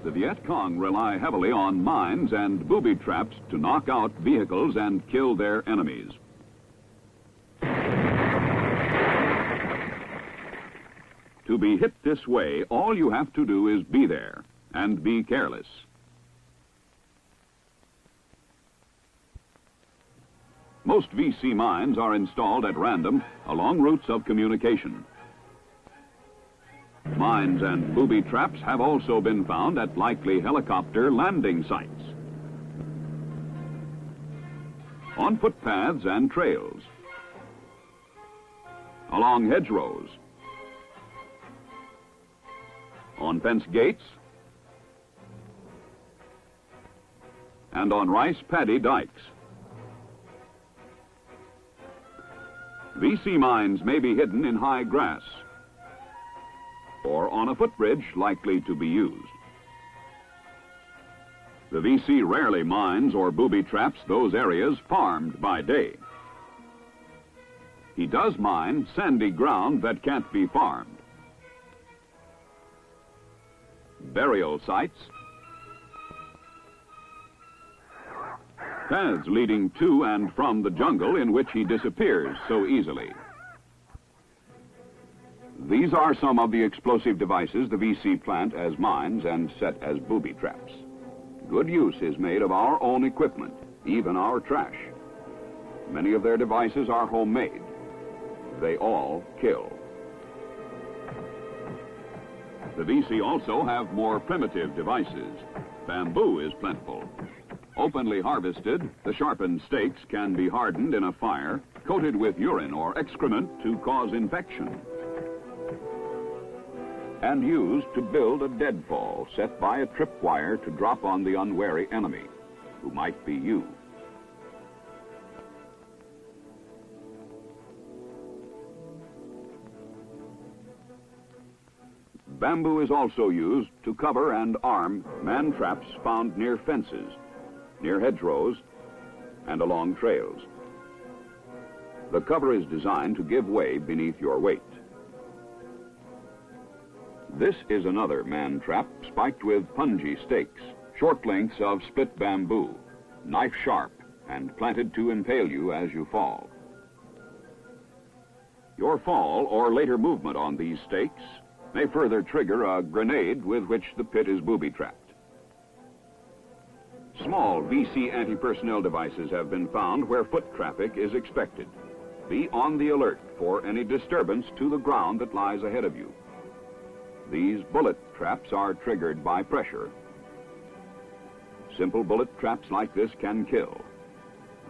The Vietkong rely heavily on mines and booby traps to knock out vehicles and kill their enemies. To be hit this way, all you have to do is be there and be careless. Most VC mines are installed at random along routes of communication. Mines and booby traps have also been found at likely helicopter landing sites, on footpaths and trails, along hedgerows, on fence gates, and on rice paddy dikes. VC mines may be hidden in high grass or on a footbridge likely to be used. The VC rarely mines or booby traps those areas farmed by day. He does mine sandy ground that can't be farmed, burial sites, paths leading to and from the jungle in which he disappears so easily. These are some of the explosive devices the VC plant as mines and set as booby traps. Good use is made of our own equipment, even our trash. Many of their devices are homemade. They all kill. The VC also have more primitive devices. Bamboo is plentiful. Openly harvested, the sharpened stakes can be hardened in a fire, coated with urine or excrement to cause infection, and used to build a deadfall set by a tripwire to drop on the unwary enemy, who might be you. Bamboo is also used to cover and arm man traps found near fences, near hedgerows, and along trails. The cover is designed to give way beneath your weight. This is another man trap spiked with punji stakes, short lengths of split bamboo, knife sharp, and planted to impale you as you fall. Your fall or later movement on these stakes may further trigger a grenade with which the pit is booby-trapped. Small VC anti-personnel devices have been found where foot traffic is expected. Be on the alert for any disturbance to the ground that lies ahead of you. These bullet traps are triggered by pressure. Simple bullet traps like this can kill.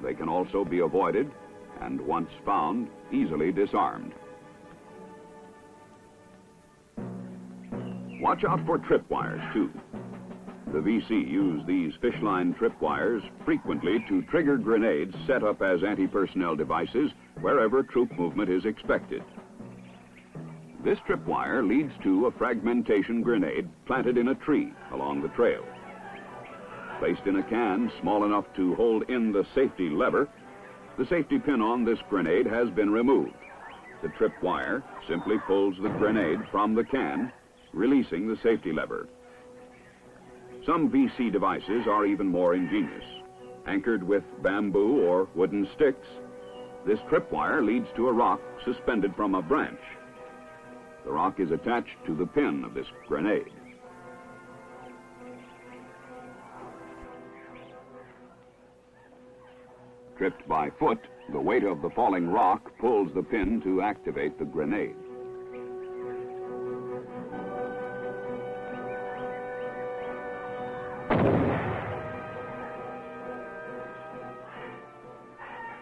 They can also be avoided and, once found, easily disarmed. Watch out for tripwires, too. The VC use these fishline tripwires frequently to trigger grenades set up as anti-personnel devices wherever troop movement is expected. This tripwire leads to a fragmentation grenade planted in a tree along the trail. Placed in a can small enough to hold in the safety lever, the safety pin on this grenade has been removed. The tripwire simply pulls the grenade from the can, releasing the safety lever. Some VC devices are even more ingenious. Anchored with bamboo or wooden sticks, this tripwire leads to a rock suspended from a branch. The rock is attached to the pin of this grenade. Tripped by foot, the weight of the falling rock pulls the pin to activate the grenade.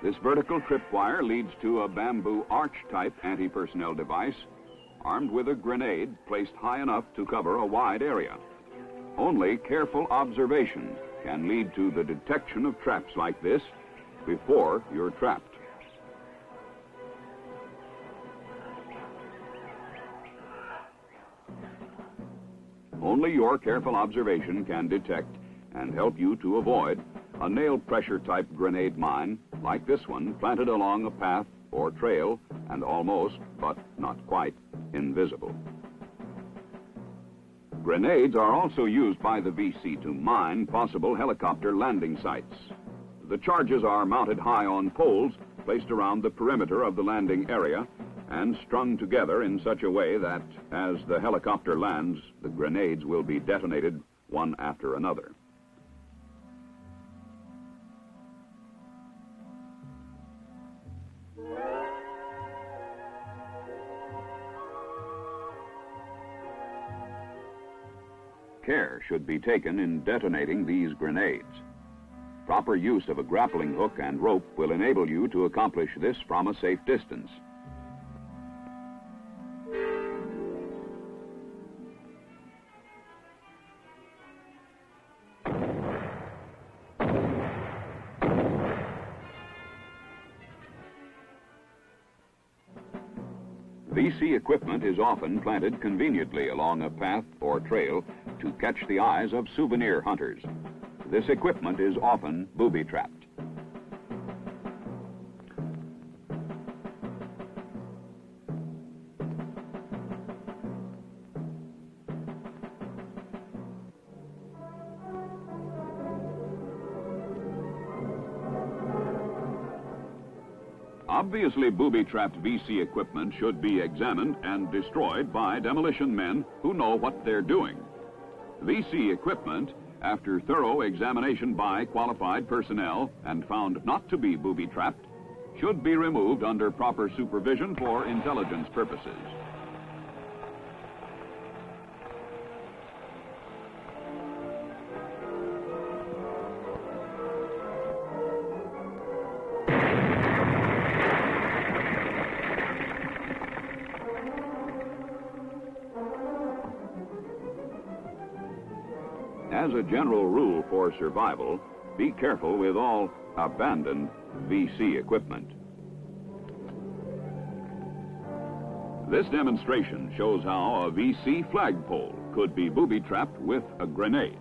This vertical tripwire leads to a bamboo arch-type anti-personnel device armed with a grenade placed high enough to cover a wide area. Only careful observation can lead to the detection of traps like this before you're trapped. Only your careful observation can detect and help you to avoid a nail pressure type grenade mine like this one planted along a path or trail and almost, but not quite, invisible. Grenades are also used by the VC to mine possible helicopter landing sites. The charges are mounted high on poles placed around the perimeter of the landing area and strung together in such a way that as the helicopter lands, the grenades will be detonated one after another. Care should be taken in detonating these grenades. Proper use of a grappling hook and rope will enable you to accomplish this from a safe distance. VC equipment is often planted conveniently along a path or trail to catch the eyes of souvenir hunters. This equipment is often booby-trapped. Obviously, booby-trapped VC equipment should be examined and destroyed by demolition men who know what they're doing. VC equipment, after thorough examination by qualified personnel and found not to be booby-trapped, should be removed under proper supervision for intelligence purposes. As a general rule for survival, be careful with all abandoned VC equipment. This demonstration shows how a VC flagpole could be booby-trapped with a grenade.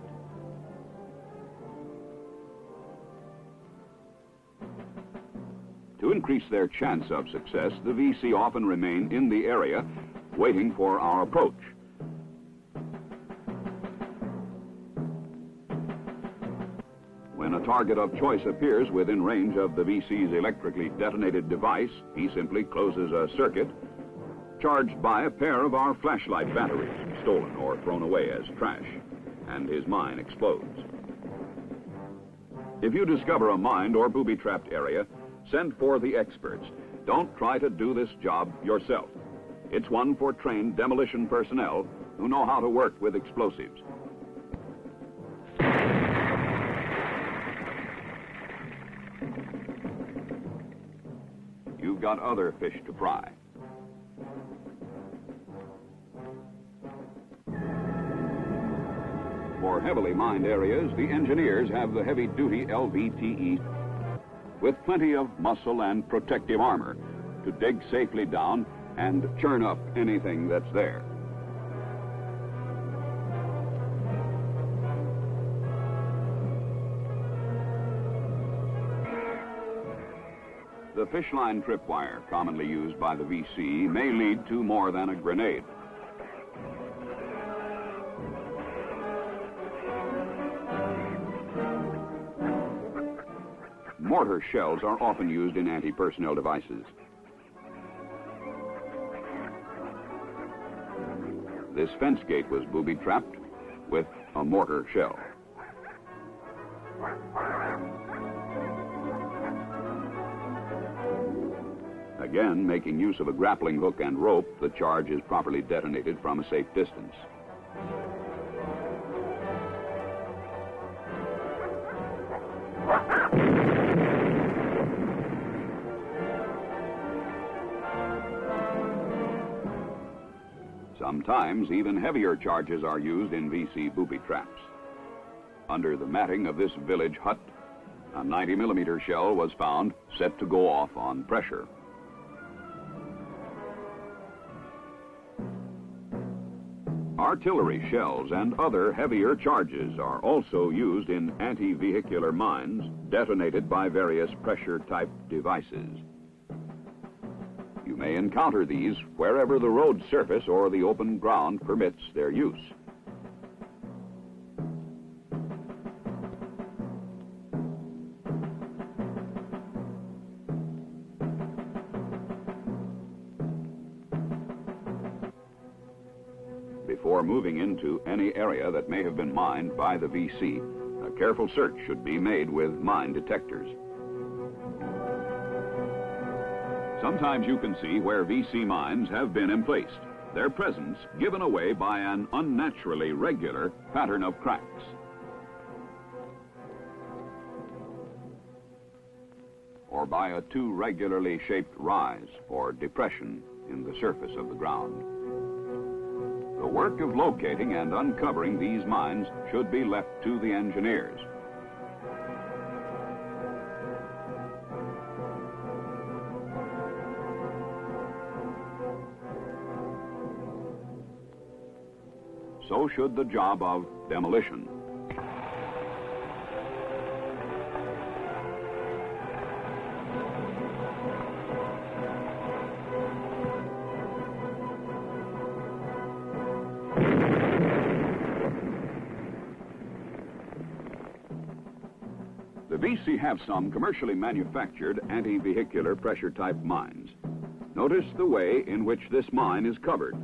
To increase their chance of success, the VC often remain in the area waiting for our approach. When a target of choice appears within range of the VC's electrically detonated device, he simply closes a circuit charged by a pair of our flashlight batteries, stolen or thrown away as trash, and his mine explodes. If you discover a mined or booby-trapped area, send for the experts. Don't try to do this job yourself. It's one for trained demolition personnel who know how to work with explosives. You've got other fish to fry. For heavily mined areas, the engineers have the heavy-duty LVTE with plenty of muscle and protective armor to dig safely down and churn up anything that's there. The fishline tripwire, commonly used by the VC, may lead to more than a grenade. Mortar shells are often used in anti-personnel devices. This fence gate was booby-trapped with a mortar shell. Again, making use of a grappling hook and rope, the charge is properly detonated from a safe distance. Sometimes even heavier charges are used in VC booby traps. Under the matting of this village hut, a 90mm shell was found set to go off on pressure. Artillery shells and other heavier charges are also used in anti-vehicular mines detonated by various pressure-type devices. You may encounter these wherever the road surface or the open ground permits their use. before moving into any area that may have been mined by the VC, a careful search should be made with mine detectors. Sometimes you can see where VC mines have been emplaced, their presence given away by an unnaturally regular pattern of cracks. Or by a too regularly shaped rise or depression in the surface of the ground. The work of locating and uncovering these mines should be left to the engineers. So should the job of demolition. The VC have some commercially manufactured anti-vehicular pressure-type mines. Notice the way in which this mine is covered.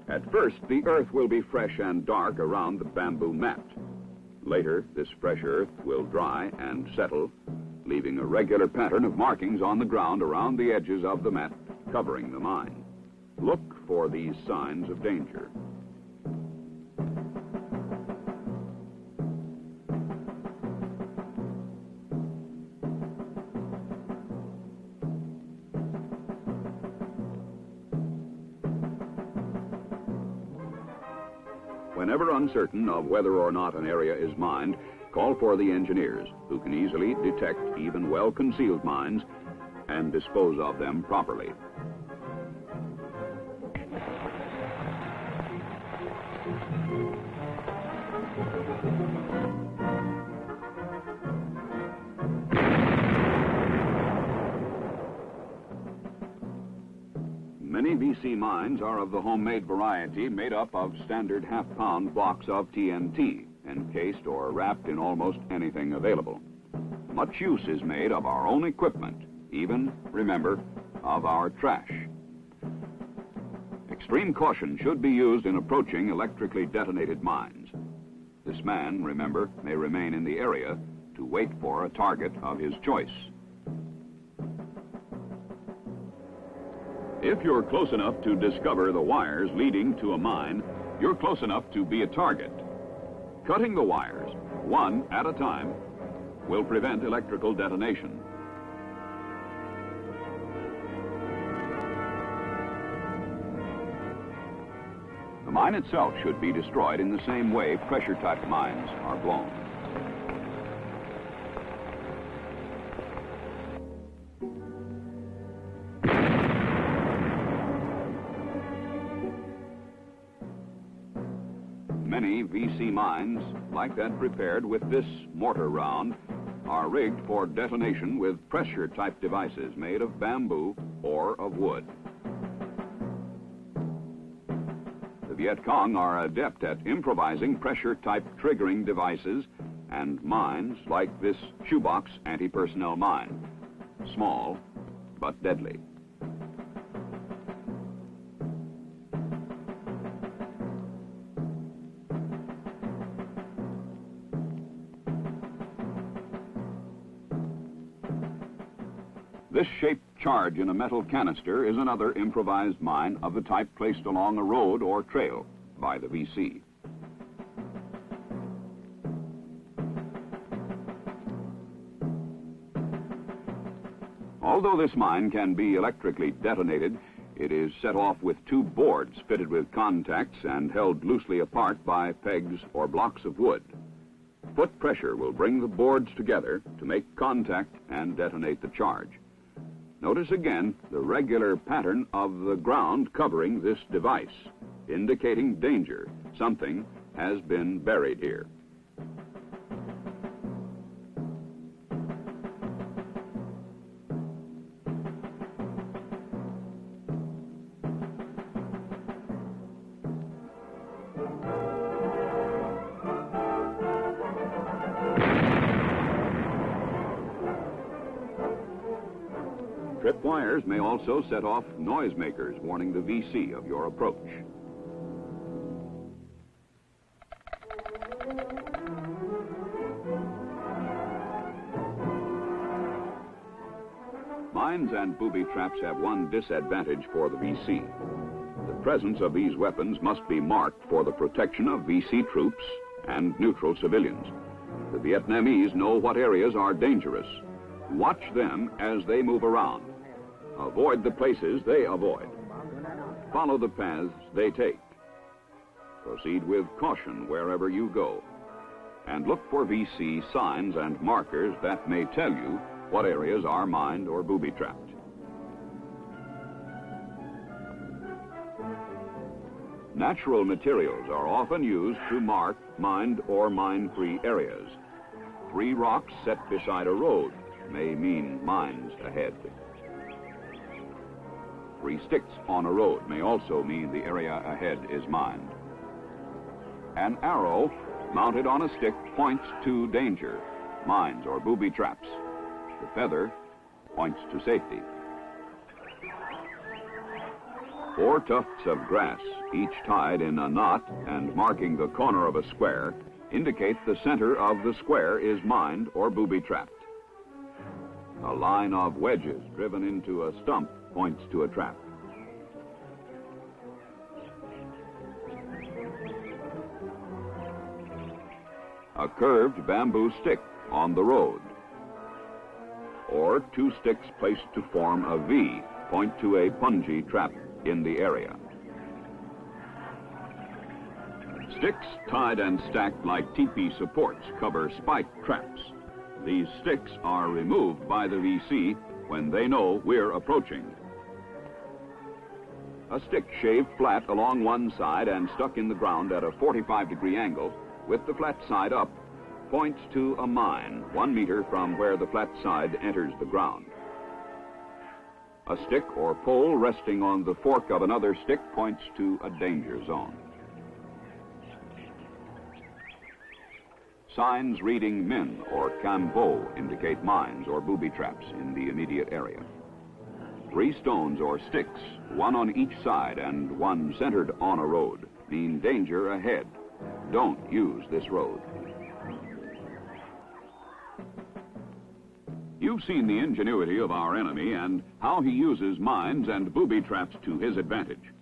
At first, the earth will be fresh and dark around the bamboo mat. Later, this fresh earth will dry and settle, leaving a regular pattern of markings on the ground around the edges of the mat covering the mine. Look for these signs of danger. Whenever uncertain of whether or not an area is mined, call for the engineers, who can easily detect even well-concealed mines and dispose of them properly. Many VC mines are of the homemade variety, made up of standard half-pound blocks of TNT, encased or wrapped in almost anything available. Much use is made of our own equipment, even, remember, of our trash. Extreme caution should be used in approaching electrically detonated mines. This man, remember, may remain in the area to wait for a target of his choice. If you're close enough to discover the wires leading to a mine, you're close enough to be a target. Cutting the wires, one at a time, will prevent electrical detonation. The mine itself should be destroyed in the same way pressure-type mines are blown. Many VC mines, like that prepared with this mortar round, are rigged for detonation with pressure-type devices made of bamboo or of wood. The Vietkong are adept at improvising pressure-type triggering devices and mines like this shoebox anti-personnel mine. Small, but deadly. This shaped charge in a metal canister is another improvised mine of the type placed along a road or trail by the VC. Although this mine can be electrically detonated, it is set off with two boards fitted with contacts and held loosely apart by pegs or blocks of wood. Foot pressure will bring the boards together to make contact and detonate the charge. Notice again the regular pattern of the ground covering this device, indicating danger. Something has been buried here. Tripwires may also set off noisemakers warning the VC of your approach. Mines and booby traps have one disadvantage for the VC. The presence of these weapons must be marked for the protection of VC troops and neutral civilians. The Vietnamese know what areas are dangerous. Watch them as they move around. Avoid the places they avoid. Follow the paths they take. Proceed with caution wherever you go. And look for VC signs and markers that may tell you what areas are mined or booby-trapped. Natural materials are often used to mark mined or mine-free areas. 3 rocks set beside a road may mean mines ahead. 3 sticks on a road may also mean the area ahead is mined. An arrow mounted on a stick points to danger, mines or booby traps. The feather points to safety. 4 tufts of grass, each tied in a knot and marking the corner of a square, indicate the center of the square is mined or booby-trapped. A line of wedges driven into a stump points to a trap. A curved bamboo stick on the road, or 2 sticks placed to form a V point to a punji trap in the area. Sticks tied and stacked like teepee supports cover spike traps. These sticks are removed by the VC when they know we're approaching. A stick shaved flat along one side and stuck in the ground at a 45-degree angle with the flat side up points to a mine 1 meter from where the flat side enters the ground. A stick or pole resting on the fork of another stick points to a danger zone. Signs reading Min or Cambo indicate mines or booby traps in the immediate area. 3 stones or sticks, 1 on each side and 1 centered on a road, mean danger ahead. Don't use this road. You've seen the ingenuity of our enemy and how he uses mines and booby traps to his advantage.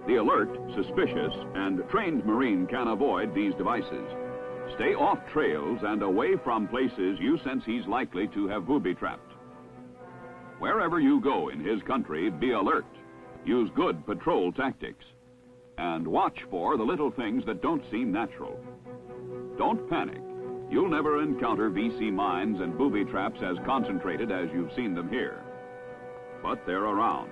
The alert, suspicious, and trained Marine can avoid these devices. Stay off trails and away from places you sense he's likely to have booby-trapped. Wherever you go in his country, be alert. Use good patrol tactics. And watch for the little things that don't seem natural. Don't panic. You'll never encounter VC mines and booby traps as concentrated as you've seen them here. But they're around.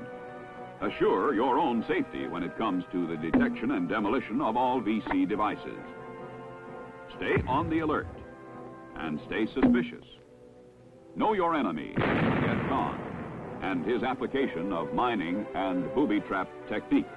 Assure your own safety when it comes to the detection and demolition of all VC devices. Stay on the alert and stay suspicious. Know your enemy, Vietkong, and his application of mining and booby trap techniques.